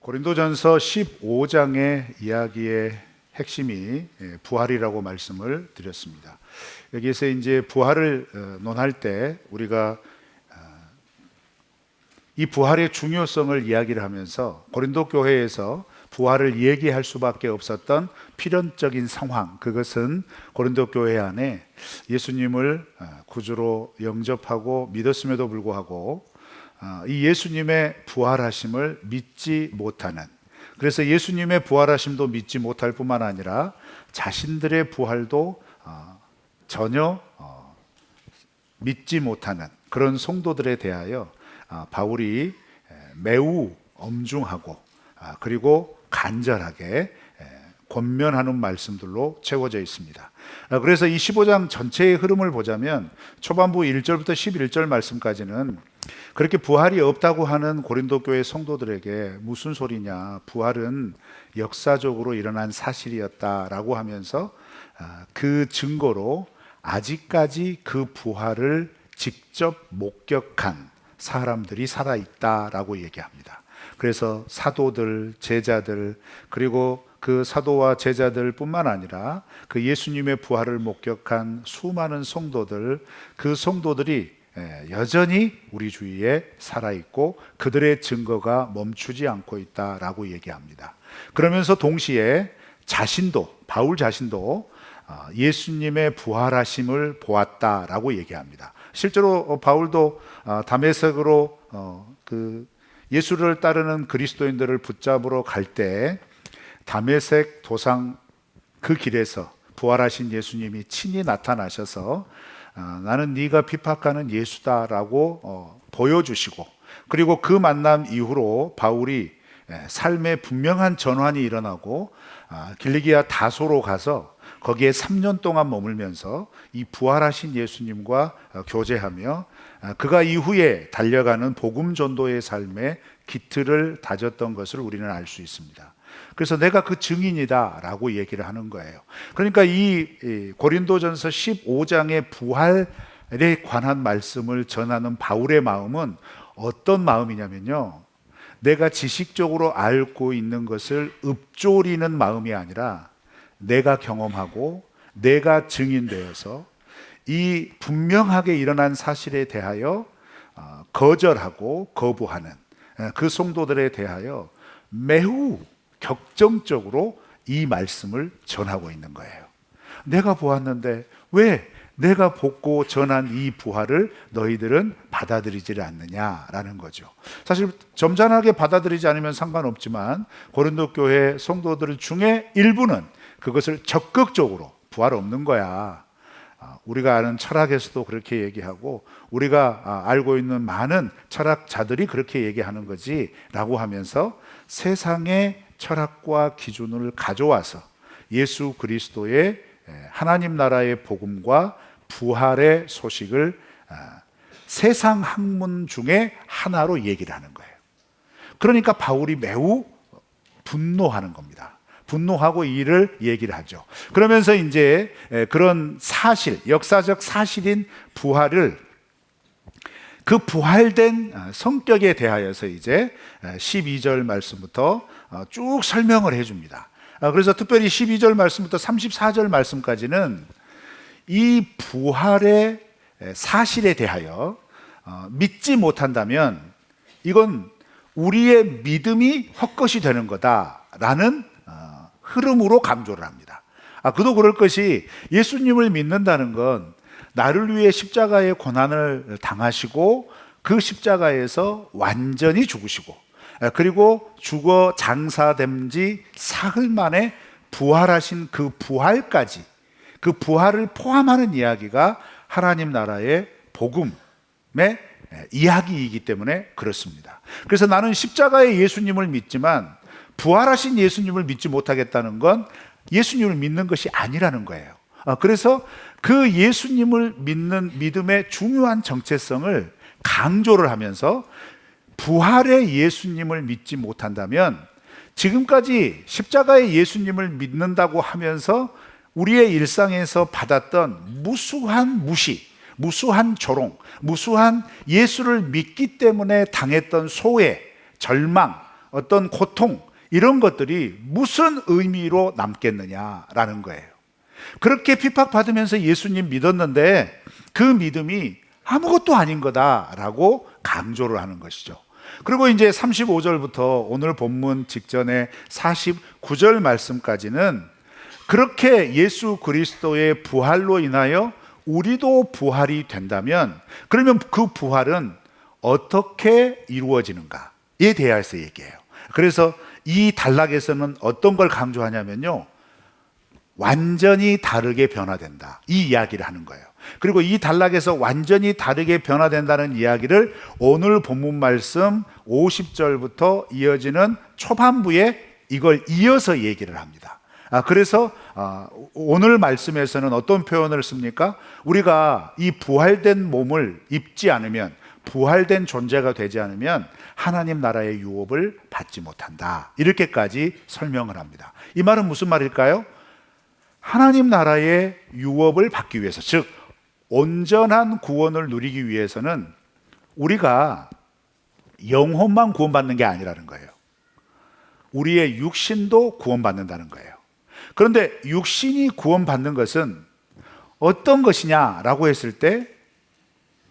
고린도전서 15장의 이야기의 핵심이 부활이라고 말씀을 드렸습니다. 여기에서 이제 부활을 논할 때 우리가 이 부활의 중요성을 이야기를 하면서 고린도 교회에서 부활을 얘기할 수밖에 없었던 필연적인 상황, 그것은 고린도 교회 안에 예수님을 구주로 영접하고 믿었음에도 불구하고 이 예수님의 부활하심을 믿지 못하는, 그래서 예수님의 부활하심도 믿지 못할 뿐만 아니라 자신들의 부활도 전혀 믿지 못하는 그런 성도들에 대하여 바울이 매우 엄중하고 그리고 간절하게 권면하는 말씀들로 채워져 있습니다. 그래서 이 15장 전체의 흐름을 보자면 초반부 1절부터 11절 말씀까지는 그렇게 부활이 없다고 하는 고린도 교회 성도들에게 무슨 소리냐, 부활은 역사적으로 일어난 사실이었다라고 하면서 그 증거로 아직까지 그 부활을 직접 목격한 사람들이 살아있다라고 얘기합니다. 그래서 사도들, 제자들, 그리고 그 사도와 제자들 뿐만 아니라 그 예수님의 부활을 목격한 수많은 성도들, 그 성도들이 여전히 우리 주위에 살아있고 그들의 증거가 멈추지 않고 있다라고 얘기합니다. 그러면서 동시에 바울 자신도 예수님의 부활하심을 보았다라고 얘기합니다. 실제로 바울도 다메섹으로 예수를 따르는 그리스도인들을 붙잡으러 갈 때 다메섹 도상 그 길에서 부활하신 예수님이 친히 나타나셔서 나는 네가 핍박하는 예수다라고 보여주시고, 그리고 그 만남 이후로 바울이 삶에 분명한 전환이 일어나고 길리기아 다소로 가서 거기에 3년 동안 머물면서 이 부활하신 예수님과 교제하며 그가 이후에 달려가는 복음 전도의 삶에 기틀을 다졌던 것을 우리는 알 수 있습니다. 그래서 내가 그 증인이다 라고 얘기를 하는 거예요. 그러니까 이 고린도전서 15장의 부활에 관한 말씀을 전하는 바울의 마음은 어떤 마음이냐면요, 내가 지식적으로 알고 있는 것을 읊조리는 마음이 아니라 내가 경험하고 내가 증인되어서 이 분명하게 일어난 사실에 대하여 거절하고 거부하는 그 성도들에 대하여 매우 격정적으로 이 말씀을 전하고 있는 거예요. 내가 보았는데 왜 내가 보고 전한 이 부활을 너희들은 받아들이지 않느냐라는 거죠. 사실 점잖하게 받아들이지 않으면 상관없지만 고린도 교회 성도들 중에 일부는 그것을 적극적으로 부활 없는 거야, 우리가 아는 철학에서도 그렇게 얘기하고 우리가 알고 있는 많은 철학자들이 그렇게 얘기하는 거지 라고 하면서 세상의 철학과 기준을 가져와서 예수 그리스도의 하나님 나라의 복음과 부활의 소식을 세상 학문 중에 하나로 얘기를 하는 거예요. 그러니까 바울이 매우 분노하는 겁니다. 분노하고 이를 얘기를 하죠. 그러면서 이제 그런 사실, 역사적 사실인 부활을, 그 부활된 성격에 대하여서 이제 12절 말씀부터 쭉 설명을 해줍니다. 그래서 특별히 12절 말씀부터 34절 말씀까지는 이 부활의 사실에 대하여 믿지 못한다면 이건 우리의 믿음이 헛것이 되는 거다라는 흐름으로 강조를 합니다. 그도 그럴 것이, 예수님을 믿는다는 건 나를 위해 십자가의 고난을 당하시고 그 십자가에서 완전히 죽으시고 그리고 죽어 장사된 지 사흘 만에 부활하신 그 부활까지, 그 부활을 포함하는 이야기가 하나님 나라의 복음의 이야기이기 때문에 그렇습니다. 그래서 나는 십자가의 예수님을 믿지만 부활하신 예수님을 믿지 못하겠다는 건 예수님을 믿는 것이 아니라는 거예요. 그래서 그 예수님을 믿는 믿음의 중요한 정체성을 강조를 하면서 부활의 예수님을 믿지 못한다면 지금까지 십자가의 예수님을 믿는다고 하면서 우리의 일상에서 받았던 무수한 무시, 무수한 조롱, 무수한 예수를 믿기 때문에 당했던 소외, 절망, 어떤 고통, 이런 것들이 무슨 의미로 남겠느냐라는 거예요. 그렇게 핍박받으면서 예수님 믿었는데 그 믿음이 아무것도 아닌 거다라고 강조를 하는 것이죠. 그리고 이제 35절부터 오늘 본문 직전에 49절 말씀까지는 그렇게 예수 그리스도의 부활로 인하여 우리도 부활이 된다면, 그러면 그 부활은 어떻게 이루어지는가에 대해서 얘기해요. 그래서 이 단락에서는 어떤 걸 강조하냐면요, 완전히 다르게 변화된다, 이 이야기를 하는 거예요. 그리고 이 단락에서 완전히 다르게 변화된다는 이야기를 오늘 본문 말씀 50절부터 이어지는 초반부에 이걸 이어서 얘기를 합니다. 그래서 오늘 말씀에서는 어떤 표현을 씁니까? 우리가 이 부활된 몸을 입지 않으면, 부활된 존재가 되지 않으면 하나님 나라의 유업을 받지 못한다, 이렇게까지 설명을 합니다. 이 말은 무슨 말일까요? 하나님 나라의 유업을 받기 위해서, 즉 온전한 구원을 누리기 위해서는 우리가 영혼만 구원받는 게 아니라는 거예요. 우리의 육신도 구원받는다는 거예요. 그런데 육신이 구원받는 것은 어떤 것이냐라고 했을 때,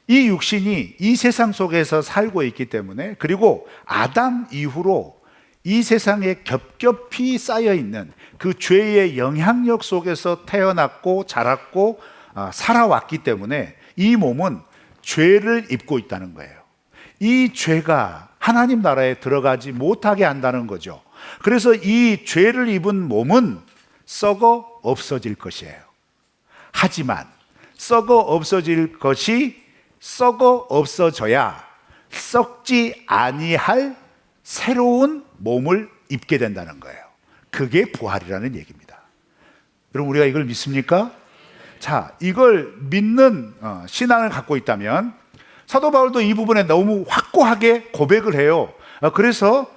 이 육신이 이 세상 속에서 살고 있기 때문에, 그리고 아담 이후로 이 세상에 겹겹이 쌓여 있는 그 죄의 영향력 속에서 태어났고 자랐고 살아왔기 때문에 이 몸은 죄를 입고 있다는 거예요. 이 죄가 하나님 나라에 들어가지 못하게 한다는 거죠. 그래서 이 죄를 입은 몸은 썩어 없어질 것이에요. 하지만 썩어 없어질 것이 썩어 없어져야 썩지 아니할 새로운 몸을 입게 된다는 거예요. 그게 부활이라는 얘기입니다. 여러분, 우리가 이걸 믿습니까? 자, 이걸 믿는 신앙을 갖고 있다면 사도 바울도 이 부분에 너무 확고하게 고백을 해요. 그래서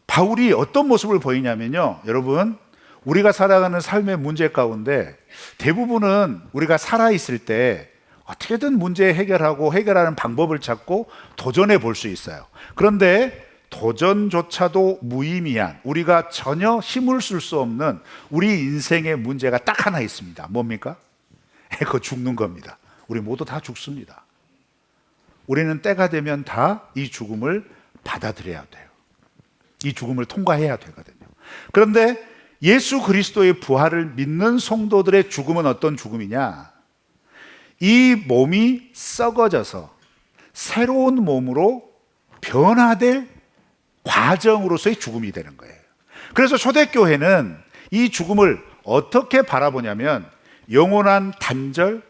바울이 어떤 모습을 보이냐면요, 여러분, 우리가 살아가는 삶의 문제 가운데 대부분은 우리가 살아있을 때 어떻게든 문제 해결하는 방법을 찾고 도전해 볼 수 있어요. 그런데 도전조차도 무의미한, 우리가 전혀 힘을 쓸 수 없는 우리 인생의 문제가 딱 하나 있습니다. 뭡니까? 그거 죽는 겁니다. 우리 모두 다 죽습니다. 우리는 때가 되면 다 이 죽음을 받아들여야 돼요. 이 죽음을 통과해야 되거든요. 그런데 예수 그리스도의 부활을 믿는 성도들의 죽음은 어떤 죽음이냐? 이 몸이 썩어져서 새로운 몸으로 변화될 과정으로서의 죽음이 되는 거예요. 그래서 초대교회는 이 죽음을 어떻게 바라보냐면 영원한 단절,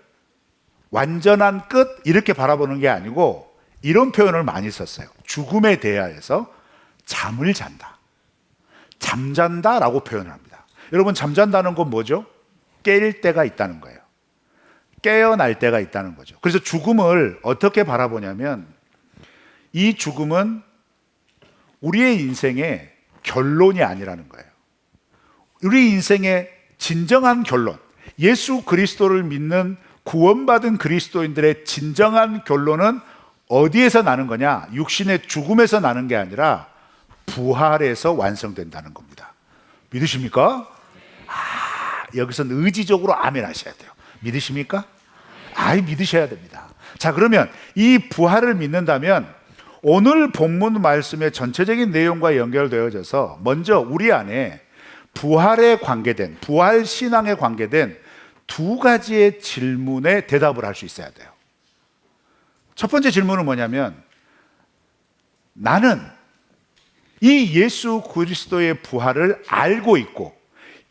완전한 끝, 이렇게 바라보는 게 아니고 이런 표현을 많이 썼어요. 죽음에 대하여서 잠을 잔다, 잠잔다라고 표현을 합니다. 여러분, 잠잔다는 건 뭐죠? 깰 때가 있다는 거예요. 깨어날 때가 있다는 거죠. 그래서 죽음을 어떻게 바라보냐면, 이 죽음은 우리의 인생의 결론이 아니라는 거예요. 우리 인생의 진정한 결론, 예수 그리스도를 믿는 구원받은 그리스도인들의 진정한 결론은 어디에서 나는 거냐? 육신의 죽음에서 나는 게 아니라 부활에서 완성된다는 겁니다. 믿으십니까? 여기서는 의지적으로 아멘 하셔야 돼요. 믿으십니까? 믿으셔야 됩니다. 자, 그러면 이 부활을 믿는다면 오늘 본문 말씀의 전체적인 내용과 연결되어져서 먼저 우리 안에 부활에 관계된, 부활 신앙에 관계된 두 가지의 질문에 대답을 할 수 있어야 돼요. 첫 번째 질문은 뭐냐면, 나는 이 예수 그리스도의 부활을 알고 있고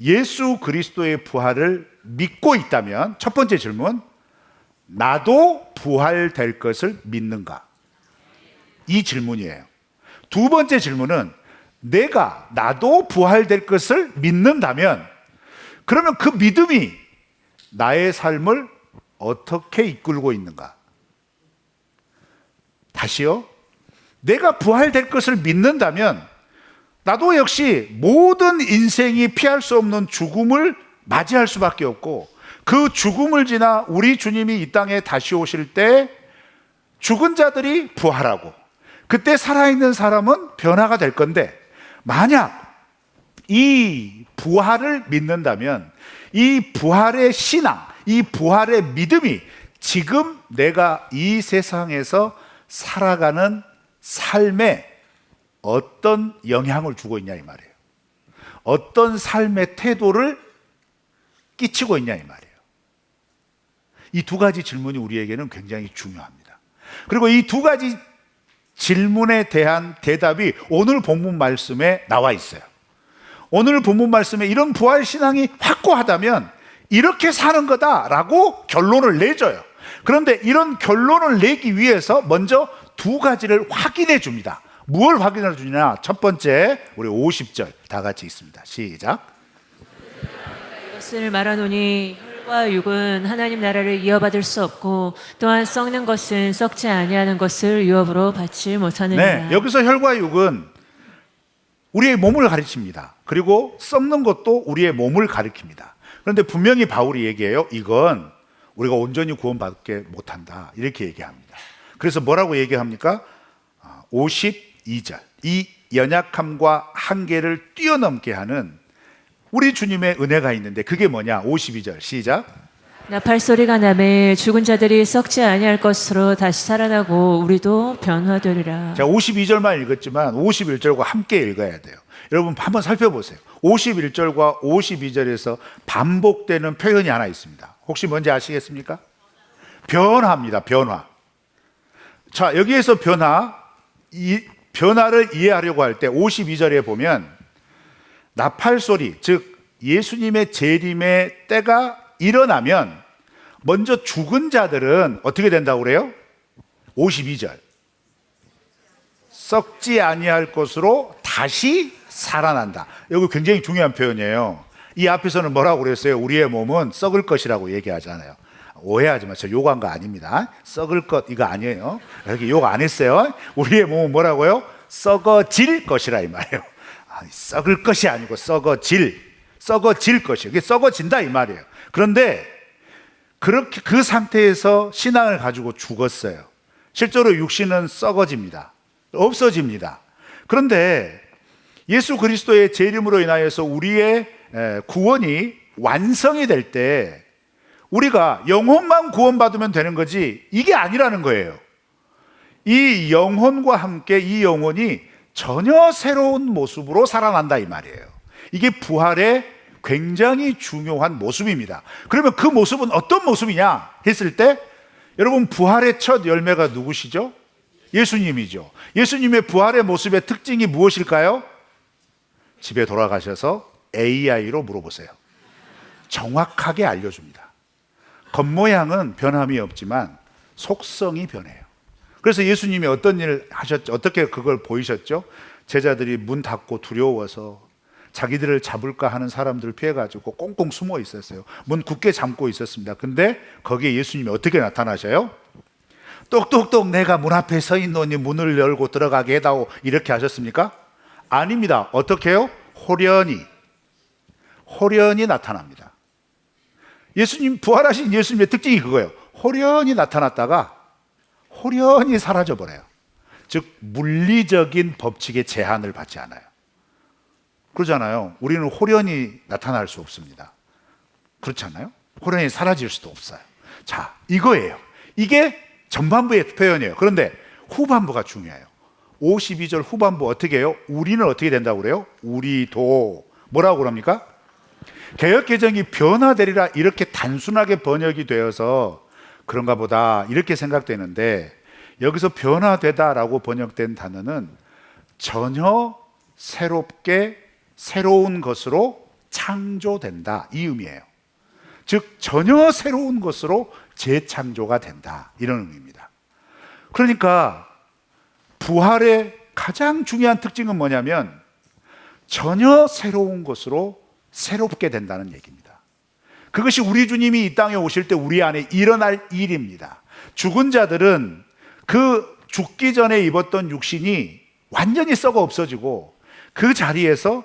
예수 그리스도의 부활을 믿고 있다면, 첫 번째 질문, 나도 부활될 것을 믿는가? 이 질문이에요. 두 번째 질문은, 나도 부활될 것을 믿는다면, 그러면 그 믿음이 나의 삶을 어떻게 이끌고 있는가? 다시요. 내가 부활될 것을 믿는다면 나도 역시 모든 인생이 피할 수 없는 죽음을 맞이할 수밖에 없고, 그 죽음을 지나 우리 주님이 이 땅에 다시 오실 때 죽은 자들이 부활하고 그때 살아있는 사람은 변화가 될 건데, 만약 이 부활을 믿는다면 이 부활의 신앙, 이 부활의 믿음이 지금 내가 이 세상에서 살아가는 삶에 어떤 영향을 주고 있냐 이 말이에요. 어떤 삶의 태도를 끼치고 있냐 이 말이에요. 이 두 가지 질문이 우리에게는 굉장히 중요합니다. 그리고 이 두 가지 질문에 대한 대답이 오늘 본문 말씀에 나와 있어요. 오늘 본문 말씀에 이런 부활 신앙이 확고하다면 이렇게 사는 거다라고 결론을 내줘요. 그런데 이런 결론을 내기 위해서 먼저 두 가지를 확인해 줍니다. 무엇을 확인해 주냐? 첫 번째, 우리 50절 다 같이 읽습니다. 시작. 이것을 말하노니 혈과 육은 하나님 나라를 이어받을 수 없고 또한 썩는 것은 썩지 아니하는 것을 유업으로 받지 못하느니라. 네, 여기서 혈과 육은 우리의 몸을 가르칩니다. 그리고 썩는 것도 우리의 몸을 가리킵니다. 그런데 분명히 바울이 얘기해요. 이건 우리가 온전히 구원받게 못한다. 이렇게 얘기합니다. 그래서 뭐라고 얘기합니까? 52절. 이 연약함과 한계를 뛰어넘게 하는 우리 주님의 은혜가 있는데 그게 뭐냐? 52절 시작. 나팔 소리가 나매 죽은 자들이 썩지 아니할 것으로 다시 살아나고 우리도 변화되리라. 제가 52절만 읽었지만 51절과 함께 읽어야 돼요. 여러분 한번 살펴보세요. 51절과 52절에서 반복되는 표현이 하나 있습니다. 혹시 뭔지 아시겠습니까? 변화입니다. 변화. 자, 여기에서 이 변화를 이해하려고 할 때 52절에 보면 나팔 소리, 즉 예수님의 재림의 때가 일어나면 먼저 죽은 자들은 어떻게 된다고 그래요? 52절. 썩지 아니할 것으로 다시 살아난다. 여기 굉장히 중요한 표현이에요. 이 앞에서는 뭐라고 그랬어요? 우리의 몸은 썩을 것이라고 얘기하잖아요. 오해하지 마세요. 욕한 거 아닙니다. 썩을 것 이거 아니에요. 여기 욕 안 했어요. 우리의 몸은 뭐라고요? 썩어질 것이라 이 말이에요. 썩을 것이 아니고 썩어질 것이에요. 이게 썩어진다 이 말이에요. 그런데 그렇게 그 상태에서 신앙을 가지고 죽었어요. 실제로 육신은 썩어집니다. 없어집니다. 그런데 예수 그리스도의 재림으로 인하여서 우리의 구원이 완성이 될 때 우리가 영혼만 구원받으면 되는 거지 이게 아니라는 거예요. 이 영혼과 함께 이 영혼이 전혀 새로운 모습으로 살아난다 이 말이에요. 이게 부활의 굉장히 중요한 모습입니다. 그러면 그 모습은 어떤 모습이냐 했을 때 여러분 부활의 첫 열매가 누구시죠? 예수님이죠. 예수님의 부활의 모습의 특징이 무엇일까요? 집에 돌아가셔서 AI로 물어보세요. 정확하게 알려줍니다. 겉모양은 변함이 없지만 속성이 변해요. 그래서 예수님이 어떤 일을 하셨죠? 어떻게 그걸 보이셨죠? 제자들이 문 닫고 두려워서 자기들을 잡을까 하는 사람들을 피해가지고 꽁꽁 숨어 있었어요. 문 굳게 잠고 있었습니다. 근데 거기에 예수님이 어떻게 나타나셔요? 똑똑똑 내가 문 앞에 서 있노니 문을 열고 들어가게 해다오 이렇게 하셨습니까? 아닙니다. 어떻게 해요? 호련히 나타납니다. 예수님 부활하신 예수님의 특징이 그거예요. 호련히 나타났다가 호련히 사라져버려요. 즉 물리적인 법칙의 제한을 받지 않아요. 그러잖아요. 우리는 호련히 나타날 수 없습니다. 그렇지 않나요? 호련히 사라질 수도 없어요. 자, 이거예요. 이게 전반부의 표현이에요. 그런데 후반부가 중요해요. 52절 후반부 어떻게 해요? 우리는 어떻게 된다고 그래요? 우리도 뭐라고 그럽니까? 개역개정이 변화되리라 이렇게 단순하게 번역이 되어서 그런가 보다 이렇게 생각되는데 여기서 변화되다라고 번역된 단어는 전혀 새롭게 새로운 것으로 창조된다 이 의미예요. 즉 전혀 새로운 것으로 재창조가 된다 이런 의미입니다. 그러니까 부활의 가장 중요한 특징은 뭐냐면 전혀 새로운 것으로 새롭게 된다는 얘기입니다. 그것이 우리 주님이 이 땅에 오실 때 우리 안에 일어날 일입니다. 죽은 자들은 그 죽기 전에 입었던 육신이 완전히 썩어 없어지고 그 자리에서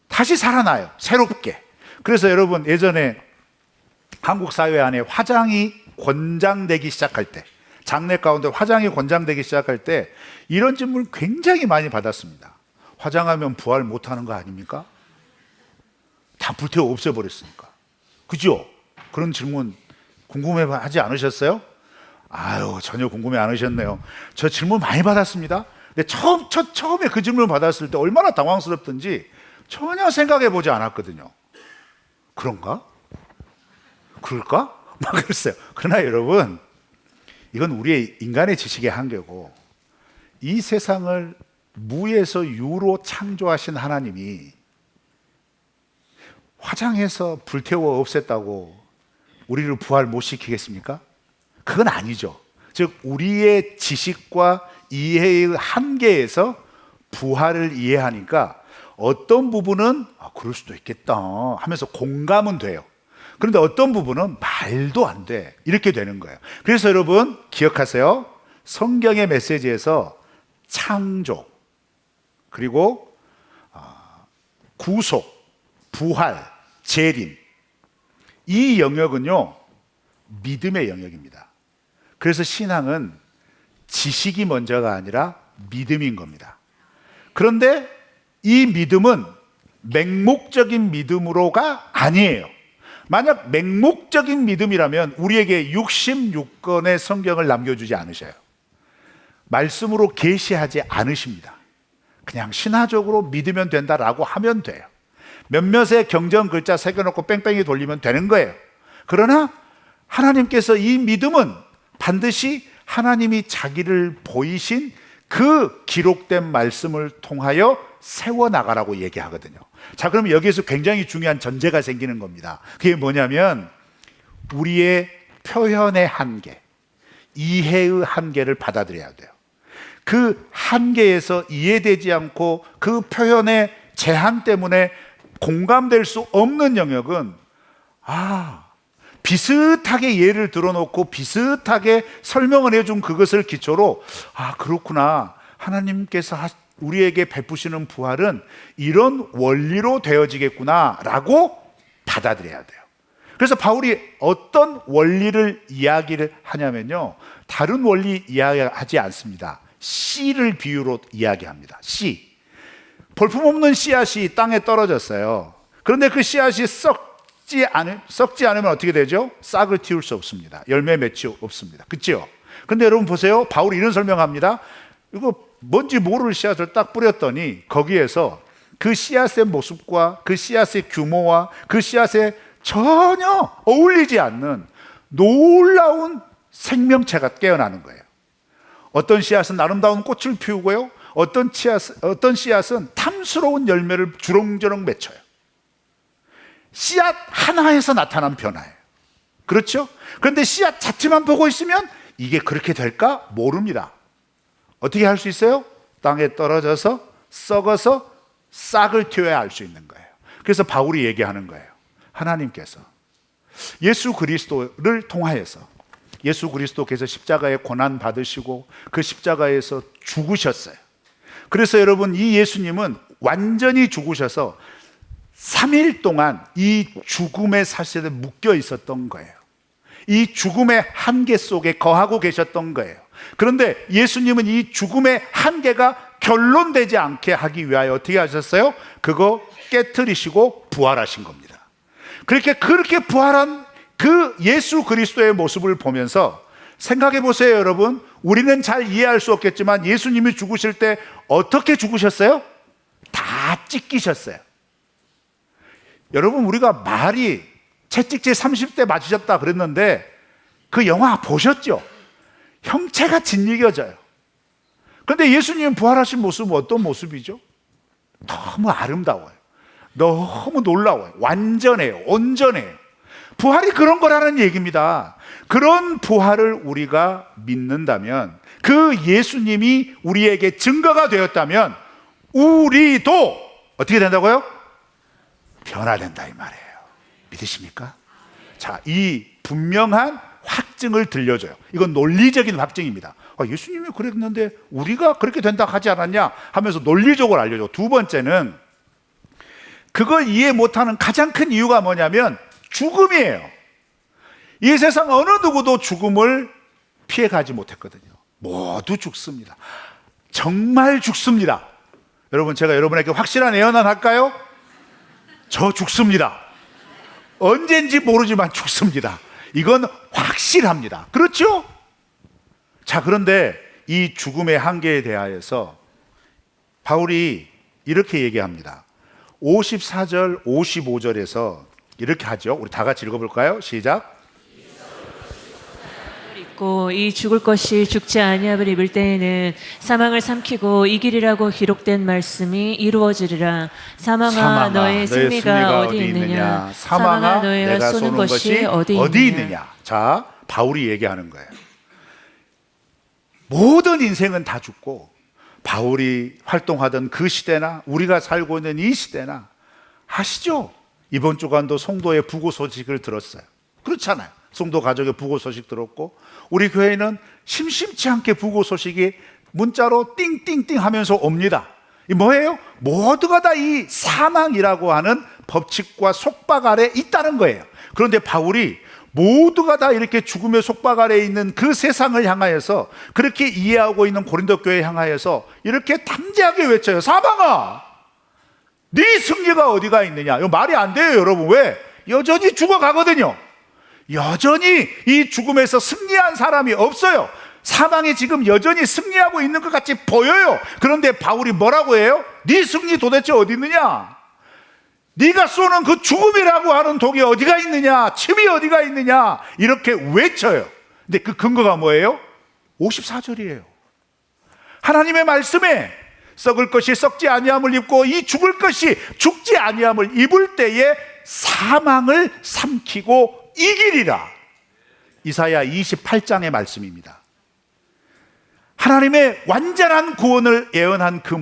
다시 살아나요. 새롭게. 그래서 여러분 예전에 한국 사회 안에 화장이 권장되기 시작할 때 장례 가운데 화장이 권장되기 시작할 때 이런 질문을 굉장히 많이 받았습니다. 화장하면 부활 못하는 거 아닙니까? 다 불태워 없애버렸으니까. 그죠? 그런 질문 궁금해하지 않으셨어요? 아유, 전혀 궁금해 안 하셨네요. 저 질문 많이 받았습니다. 근데 처음에 그 질문을 받았을 때 얼마나 당황스럽던지 전혀 생각해 보지 않았거든요. 그런가? 그럴까? 막 그랬어요. 그러나 여러분, 이건 우리의 인간의 지식의 한계고, 이 세상을 무에서 유로 창조하신 하나님이 화장해서 불태워 없앴다고 우리를 부활 못 시키겠습니까? 그건 아니죠. 즉 우리의 지식과 이해의 한계에서 부활을 이해하니까 어떤 부분은 그럴 수도 있겠다 하면서 공감은 돼요. 그런데 어떤 부분은 말도 안 돼, 이렇게 되는 거예요. 그래서 여러분 기억하세요. 성경의 메시지에서 창조, 그리고 구속, 부활, 재림, 이 영역은요 믿음의 영역입니다. 그래서 신앙은 지식이 먼저가 아니라 믿음인 겁니다. 그런데 이 믿음은 맹목적인 믿음으로가 아니에요. 만약 맹목적인 믿음이라면 우리에게 66권의 성경을 남겨주지 않으셔요. 말씀으로 계시하지 않으십니다. 그냥 신화적으로 믿으면 된다라고 하면 돼요. 몇몇의 경전 글자 새겨놓고 뺑뺑이 돌리면 되는 거예요. 그러나 하나님께서 이 믿음은 반드시 하나님이 자기를 보이신 그 기록된 말씀을 통하여 세워나가라고 얘기하거든요. 자, 그럼 여기에서 굉장히 중요한 전제가 생기는 겁니다. 그게 뭐냐면 우리의 표현의 한계, 이해의 한계를 받아들여야 돼요. 그 한계에서 이해되지 않고 그 표현의 제한 때문에 공감될 수 없는 영역은 비슷하게 예를 들어놓고 비슷하게 설명을 해준 그것을 기초로 그렇구나, 하나님께서 우리에게 베푸시는 부활은 이런 원리로 되어지겠구나 라고 받아들여야 돼요. 그래서 바울이 어떤 원리를 이야기를 하냐면요, 다른 원리 이야기하지 않습니다. 씨를 비유로 이야기합니다. 씨, 볼품없는 씨앗이 땅에 떨어졌어요. 그런데 그 씨앗이 썩지 않으면 어떻게 되죠? 싹을 틔울 수 없습니다. 열매 맺지 없습니다. 그렇죠? 근데 여러분 보세요. 바울이 이런 설명합니다. 이거 뭔지 모를 씨앗을 딱 뿌렸더니 거기에서 그 씨앗의 모습과 그 씨앗의 규모와 그 씨앗에 전혀 어울리지 않는 놀라운 생명체가 깨어나는 거예요. 어떤 씨앗은 아름다운 꽃을 피우고요, 어떤 씨앗은 탐스러운 열매를 주렁주렁 맺혀요. 씨앗 하나에서 나타난 변화예요. 그렇죠? 그런데 씨앗 자체만 보고 있으면 이게 그렇게 될까 모릅니다. 어떻게 할 수 있어요? 땅에 떨어져서 썩어서 싹을 틔워야 알 수 있는 거예요. 그래서 바울이 얘기하는 거예요. 하나님께서 예수 그리스도를 통하여서, 예수 그리스도께서 십자가에 고난 받으시고 그 십자가에서 죽으셨어요. 그래서 여러분, 이 예수님은 완전히 죽으셔서 3일 동안 이 죽음의 사실에 묶여 있었던 거예요. 이 죽음의 한계 속에 거하고 계셨던 거예요. 그런데 예수님은 이 죽음의 한계가 결론되지 않게 하기 위하여 어떻게 하셨어요? 그거 깨트리시고 부활하신 겁니다. 그렇게 부활한 그 예수 그리스도의 모습을 보면서 생각해 보세요, 여러분. 우리는 잘 이해할 수 없겠지만 예수님이 죽으실 때 어떻게 죽으셨어요? 다 찢기셨어요. 여러분, 우리가 말이 채찍질 30대 맞으셨다 그랬는데 그 영화 보셨죠? 형체가 짓이겨져요. 그런데 예수님 부활하신 모습은 어떤 모습이죠? 너무 아름다워요. 너무 놀라워요. 완전해요. 온전해요. 부활이 그런 거라는 얘기입니다. 그런 부활을 우리가 믿는다면, 그 예수님이 우리에게 증거가 되었다면 우리도 어떻게 된다고요? 변화된다, 이 말이에요. 믿으십니까? 자, 이 분명한 확증을 들려줘요. 이건 논리적인 확증입니다. 예수님이 그랬는데 우리가 그렇게 된다 하지 않았냐 하면서 논리적으로 알려줘. 두 번째는 그걸 이해 못하는 가장 큰 이유가 뭐냐면 죽음이에요. 이 세상 어느 누구도 죽음을 피해가지 못했거든요. 모두 죽습니다. 정말 죽습니다. 여러분, 제가 여러분에게 확실한 예언을 할까요? 저 죽습니다. 언젠지 모르지만 죽습니다. 이건 확실합니다. 그렇죠? 자, 그런데 이 죽음의 한계에 대하여서 바울이 이렇게 얘기합니다. 54절, 55절에서 이렇게 하죠. 우리 다 같이 읽어볼까요? 시작. 있고 이 죽을 것이 죽지 아니함을 입을 때에는 사망을 삼키고 이기리라고 기록된 말씀이 이루어지리라. 사망아 너의 승리가 어디 있느냐? 사망아 너의 쏘는 것이 어디 있느냐? 자, 바울이 얘기하는 거예요. 모든 인생은 다 죽고 바울이 활동하던 그 시대나 우리가 살고 있는 이 시대나 아시죠? 이번 주간도 송도의 부고 소식을 들었어요. 그렇잖아요. 송도 가족의 부고 소식 들었고 우리 교회는 심심치 않게 부고 소식이 문자로 띵띵띵 하면서 옵니다. 이 뭐예요? 모두가 다 이 사망이라고 하는 법칙과 속박 아래 있다는 거예요. 그런데 바울이 모두가 다 이렇게 죽음의 속박 아래에 있는 그 세상을 향하여서 그렇게 이해하고 있는 고린도 교회에 향하여서 이렇게 담대하게 외쳐요. 사망아, 네 승리가 어디가 있느냐? 이거 말이 안 돼요, 여러분. 왜? 여전히 죽어가거든요. 여전히 이 죽음에서 승리한 사람이 없어요. 사망이 지금 여전히 승리하고 있는 것 같이 보여요. 그런데 바울이 뭐라고 해요? 네 승리 도대체 어디 있느냐? 네가 쏘는 그 죽음이라고 하는 독이 어디가 있느냐? 침이 어디가 있느냐? 이렇게 외쳐요. 근데 그 근거가 뭐예요? 54절이에요. 하나님의 말씀에 썩을 것이 썩지 아니함을 입고 이 죽을 것이 죽지 아니함을 입을 때에 사망을 삼키고 이기리라. 이사야 28장의 말씀입니다. 하나님의 완전한 구원을 예언한 그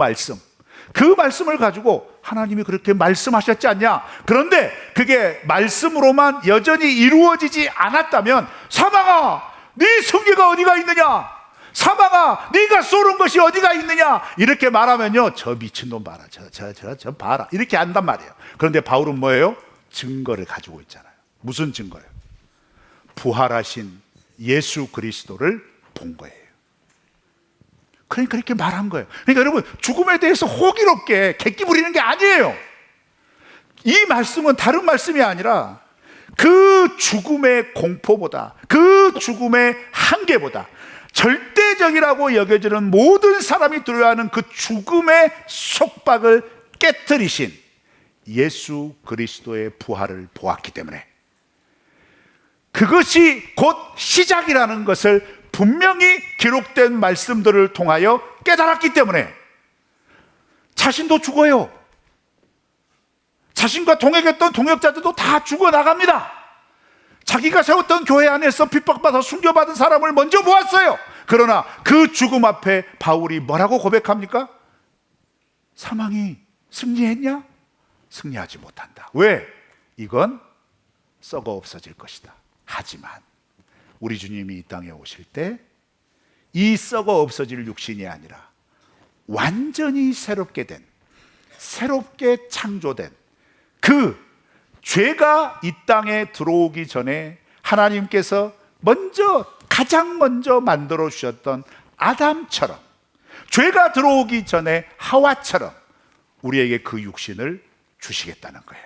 말씀을 가지고 하나님이 그렇게 말씀하셨지 않냐? 그런데 그게 말씀으로만 여전히 이루어지지 않았다면 사망아, 네 승리가 어디가 있느냐? 사망아, 네가 쏘는 것이 어디가 있느냐? 이렇게 말하면요, 저 미친놈 봐라, 저 봐라, 이렇게 한단 말이에요. 그런데 바울은 뭐예요? 증거를 가지고 있잖아요. 무슨 증거예요? 부활하신 예수 그리스도를 본 거예요. 그러니까 그렇게 말한 거예요. 그러니까 여러분, 죽음에 대해서 호기롭게 객기 부리는 게 아니에요. 이 말씀은 다른 말씀이 아니라 그 죽음의 공포보다, 그 죽음의 한계보다 절대적이라고 여겨지는 모든 사람이 두려워하는 그 죽음의 속박을 깨뜨리신 예수 그리스도의 부활을 보았기 때문에, 그것이 곧 시작이라는 것을 분명히 기록된 말씀들을 통하여 깨달았기 때문에 자신도 죽어요. 자신과 동행했던 동역자들도 다 죽어나갑니다. 자기가 세웠던 교회 안에서 핍박받아 순교받은 사람을 먼저 보았어요. 그러나 그 죽음 앞에 바울이 뭐라고 고백합니까? 사망이 승리했냐? 승리하지 못한다. 왜? 이건 썩어 없어질 것이다. 하지만 우리 주님이 이 땅에 오실 때 이 썩어 없어질 육신이 아니라 완전히 새롭게 창조된 그 죄가 이 땅에 들어오기 전에 하나님께서 가장 먼저 만들어 주셨던 아담처럼, 죄가 들어오기 전에 하와처럼 우리에게 그 육신을 주시겠다는 거예요.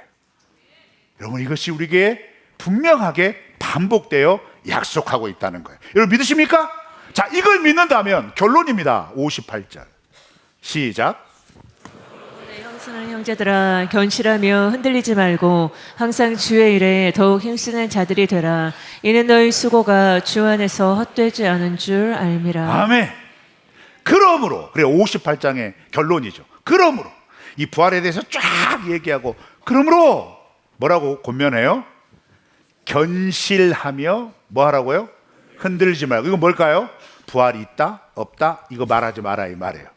여러분, 이것이 우리에게 분명하게 반복되어 약속하고 있다는 거예요. 여러분, 믿으십니까? 자, 이걸 믿는다면 결론입니다. 58절 시작. 형수는 형제들아, 견실하며 흔들리지 말고 항상 주의 일에 더욱 힘쓰는 자들이 되라. 이는 너희 수고가 주 안에서 헛되지 않은 줄 알미라. 아멘. 그러므로, 그래, 58장의 결론이죠. 그러므로 이 부활에 대해서 쫙 얘기하고, 그러므로 뭐라고 권면해요? 견실하며 뭐 하라고요? 흔들지 말고. 이거 뭘까요? 부활이 있다? 없다? 이거 말하지 마라, 이 말이에요.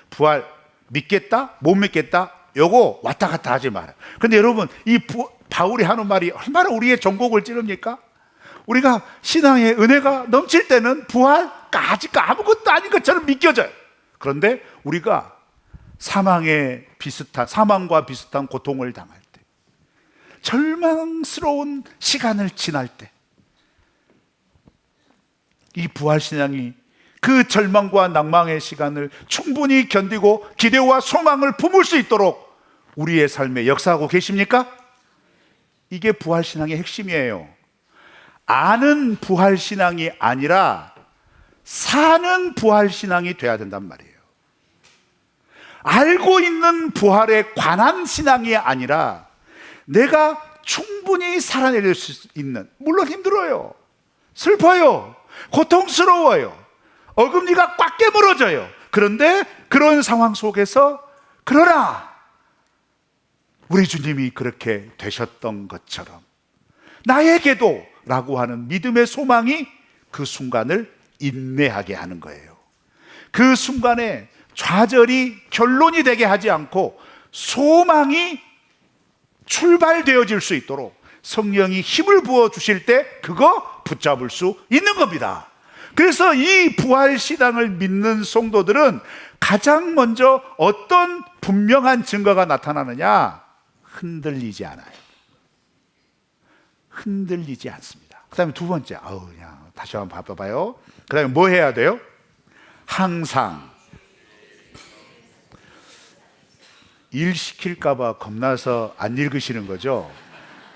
부활 믿겠다? 못 믿겠다? 요거 왔다 갔다 하지 마라. 근데 여러분, 바울이 하는 말이 얼마나 우리의 전곡을 찌릅니까? 우리가 신앙의 은혜가 넘칠 때는 부활 아직 아무것도 아닌 것처럼 믿겨져요. 그런데 우리가 사망과 비슷한 고통을 당할 때, 절망스러운 시간을 지날 때, 이 부활신앙이 그 절망과 낭망의 시간을 충분히 견디고 기대와 소망을 품을 수 있도록 우리의 삶에 역사하고 계십니까? 이게 부활신앙의 핵심이에요. 아는 부활신앙이 아니라 사는 부활신앙이 돼야 된단 말이에요. 알고 있는 부활에 관한 신앙이 아니라 내가 충분히 살아낼 수 있는, 물론 힘들어요, 슬퍼요, 고통스러워요, 어금니가 꽉 깨물어져요. 그런데 그런 상황 속에서 그러나 우리 주님이 그렇게 되셨던 것처럼 나에게도 라고 하는 믿음의 소망이 그 순간을 인내하게 하는 거예요. 그 순간에 좌절이 결론이 되게 하지 않고 소망이 출발되어질 수 있도록 성령이 힘을 부어주실 때 그거 붙잡을 수 있는 겁니다. 그래서 이 부활신앙을 믿는 성도들은 가장 먼저 어떤 분명한 증거가 나타나느냐? 흔들리지 않아요. 흔들리지 않습니다. 그 다음에 두 번째, 그냥 다시 한번 봐봐요. 그 다음에 뭐 해야 돼요? 항상. 일 시킬까봐 겁나서 안 읽으시는 거죠?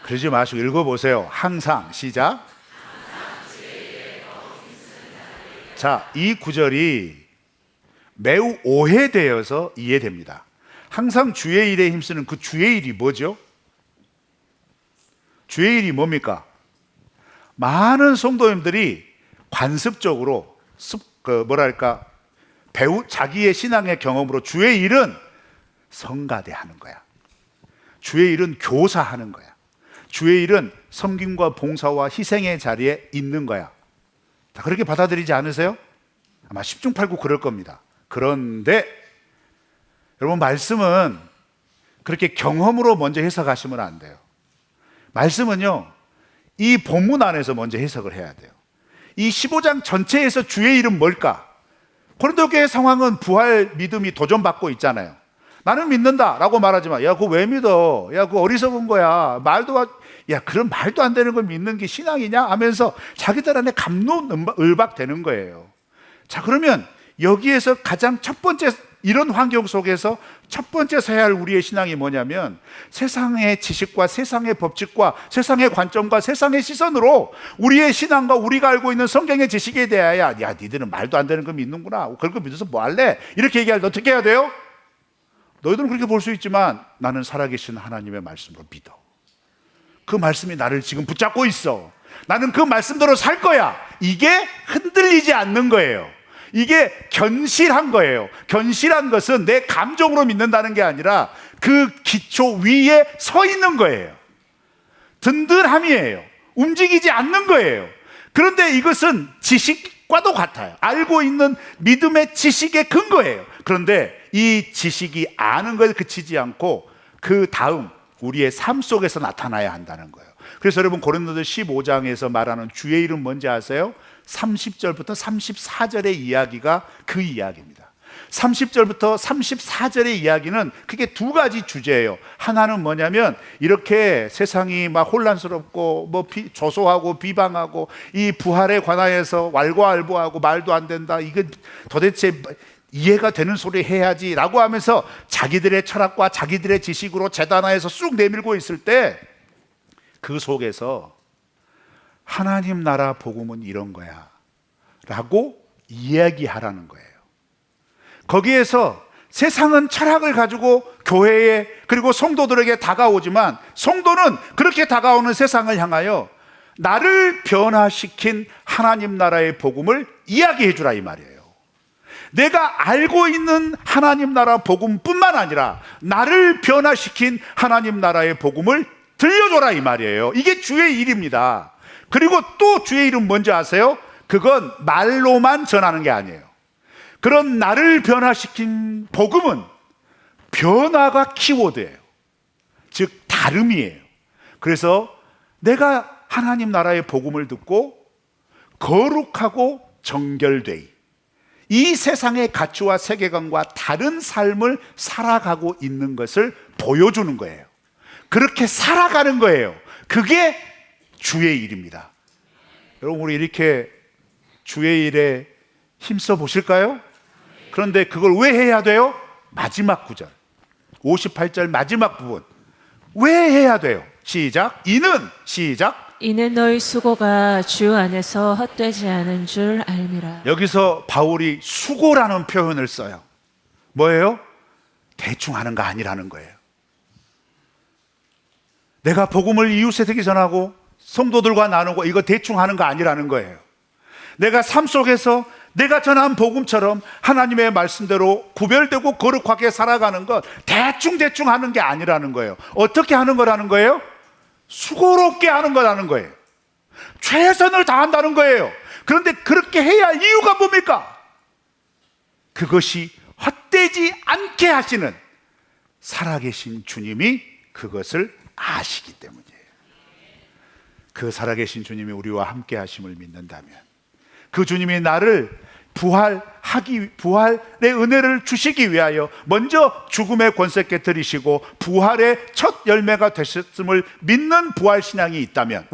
그러지 마시고 읽어보세요. 항상. 시작. 자, 이 구절이 매우 오해되어서 이해됩니다. 항상 주의 일에 힘쓰는 그 주의 일이 뭐죠? 주의 일이 뭡니까? 많은 성도님들이 관습적으로 자기의 신앙의 경험으로 주의 일은 성가대 하는 거야. 주의 일은 교사하는 거야. 주의 일은 섬김과 봉사와 희생의 자리에 있는 거야. 다 그렇게 받아들이지 않으세요? 아마 10중 8구 그럴 겁니다. 그런데 여러분, 말씀은 그렇게 경험으로 먼저 해석하시면 안 돼요. 말씀은요, 이 본문 안에서 먼저 해석을 해야 돼요. 이 15장 전체에서 주의 일은 뭘까? 고린도 교회 상황은 부활 믿음이 도전받고 있잖아요. 나는 믿는다 라고 말하지만, 야, 그거 왜 믿어? 야, 그거 어리석은 거야. 그런 말도 안 되는 걸 믿는 게 신앙이냐? 하면서 자기들 안에 갑론을박 되는 거예요. 자, 그러면 여기에서 가장 첫 번째, 이런 환경 속에서 첫 번째 서야 할 우리의 신앙이 뭐냐면, 세상의 지식과 세상의 법칙과 세상의 관점과 세상의 시선으로 우리의 신앙과 우리가 알고 있는 성경의 지식에 대하여, 야, 니들은 말도 안 되는 거 믿는구나, 그런 거 믿어서 뭐 할래? 이렇게 얘기할 때 어떻게 해야 돼요? 너희들은 그렇게 볼 수 있지만 나는 살아계신 하나님의 말씀으로 믿어. 그 말씀이 나를 지금 붙잡고 있어. 나는 그 말씀대로 살 거야. 이게 흔들리지 않는 거예요. 이게 견실한 거예요. 견실한 것은 내 감정으로 믿는다는 게 아니라 그 기초 위에 서 있는 거예요. 든든함이에요. 움직이지 않는 거예요. 그런데 이것은 지식과도 같아요. 알고 있는 믿음의 지식의 근거예요. 그런데 이 지식이 아는 것에 그치지 않고 그 다음 우리의 삶 속에서 나타나야 한다는 거예요. 그래서 여러분, 고린도서 15장에서 말하는 주의 일은 뭔지 아세요? 30절부터 34절의 이야기가 그 이야기입니다. 30절부터 34절의 이야기는 크게 두 가지 주제예요. 하나는 뭐냐면, 이렇게 세상이 막 혼란스럽고 조소하고 비방하고 이 부활에 관하여서 왈가왈부하고 말도 안 된다, 이건 도대체 이해가 되는 소리 해야지 라고 하면서 자기들의 철학과 자기들의 지식으로 재단화해서 쑥 내밀고 있을 때, 그 속에서 하나님 나라 복음은 이런 거야 라고 이야기하라는 거예요. 거기에서 세상은 철학을 가지고 교회에, 그리고 성도들에게 다가오지만, 성도는 그렇게 다가오는 세상을 향하여 나를 변화시킨 하나님 나라의 복음을 이야기해 주라, 이 말이에요. 내가 알고 있는 하나님 나라 복음뿐만 아니라 나를 변화시킨 하나님 나라의 복음을 들려줘라, 이 말이에요. 이게 주의 일입니다. 그리고 또 주의 일은 뭔지 아세요? 그건 말로만 전하는 게 아니에요. 그런 나를 변화시킨 복음은 변화가 키워드예요. 즉 다름이에요. 그래서 내가 하나님 나라의 복음을 듣고 거룩하고 정결되이 이 세상의 가치와 세계관과 다른 삶을 살아가고 있는 것을 보여주는 거예요. 그렇게 살아가는 거예요. 그게 주의 일입니다. 여러분, 우리 이렇게 주의 일에 힘써 보실까요? 그런데 그걸 왜 해야 돼요? 마지막 구절 58절 마지막 부분 왜 해야 돼요? 시작. 이는 너희 수고가 주 안에서 헛되지 않은 줄 알미라. 여기서 바울이 수고라는 표현을 써요. 뭐예요? 대충 하는 거 아니라는 거예요. 내가 복음을 이웃에게 전하고 성도들과 나누고 이거 대충 하는 거 아니라는 거예요. 내가 삶 속에서 내가 전한 복음처럼 하나님의 말씀대로 구별되고 거룩하게 살아가는 것 대충 하는 게 아니라는 거예요. 어떻게 하는 거라는 거예요? 수고롭게 하는 거라는 거예요. 최선을 다한다는 거예요. 그런데 그렇게 해야 할 이유가 뭡니까? 그것이 헛되지 않게 하시는 살아계신 주님이 그것을 아시기 때문이에요. 그 살아계신 주님이 우리와 함께 하심을 믿는다면 그 주님이 나를 부활의 은혜를 주시기 위하여 먼저 죽음의 권세 깨뜨리시고 부활의 첫 열매가 되셨음을 믿는 부활신앙이 있다면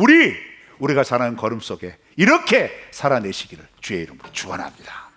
우리가 살아가는 걸음 속에 이렇게 살아내시기를 주의 이름으로 축원합니다.